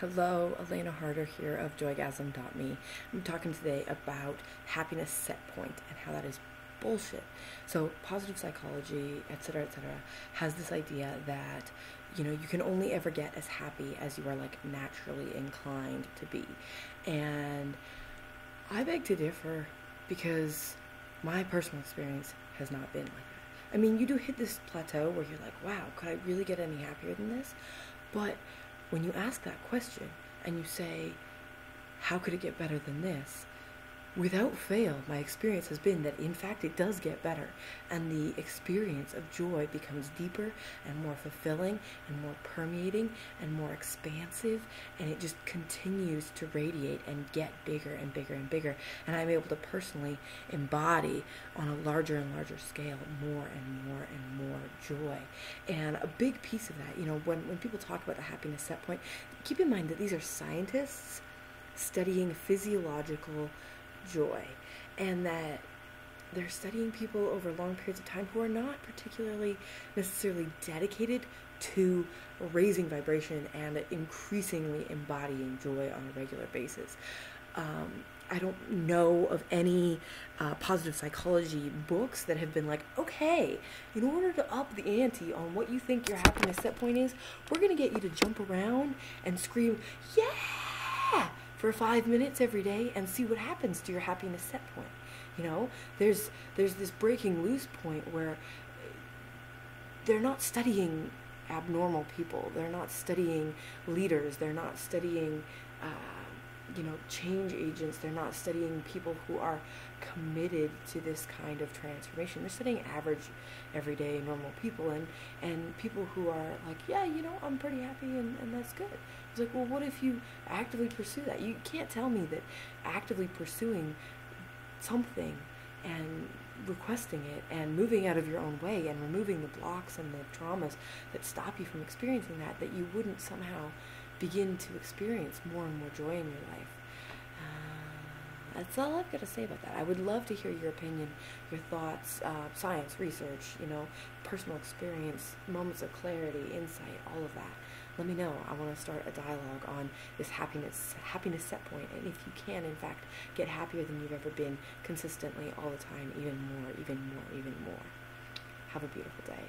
Hello, Elena Harder here of joygasm.me. I'm talking today about happiness set point and how that is bullshit. So, positive psychology, etc., has this idea that you can only ever get as happy as you are like naturally inclined to be. And I beg to differ because my personal experience has not been like that. I mean, you do hit this plateau where you're like, wow, could I really get any happier than this? But when you ask that question and you say, how could it get better than this? Without fail, my experience has been that in fact it does get better, and the experience of joy becomes deeper and more fulfilling and more permeating and more expansive, and it just continues to radiate and get bigger and bigger and bigger, and I'm able to personally embody on a larger and larger scale more and more and more joy. And a big piece of that, when people talk about the happiness set point, keep in mind that these are scientists studying physiological joy, and that they're studying people over long periods of time who are not particularly necessarily dedicated to raising vibration and increasingly embodying joy on a regular basis. I don't know of any positive psychology books that have been like, okay, in order to up the ante on what you think your happiness set point is, we're going to get you to jump around and scream, yeah, for 5 minutes every day and see what happens to your happiness set point. There's this breaking loose point where they're not studying abnormal people, they're not studying leaders, they're not studying change agents, they're not studying people who are committed to this kind of transformation. They're studying average, everyday, normal people, and people who are like, yeah, I'm pretty happy, and that's good. It's like, well, what if you actively pursue that? You can't tell me that actively pursuing something and requesting it and moving out of your own way and removing the blocks and the traumas that stop you from experiencing that you wouldn't somehow begin to experience more and more joy in your life. That's all I've got to say about that. I would love to hear your opinion, your thoughts, science, research, personal experience, moments of clarity, insight, all of that. Let me know. I want to start a dialogue on this happiness set point, and if you can, in fact, get happier than you've ever been consistently all the time, even more, even more, even more. Have a beautiful day.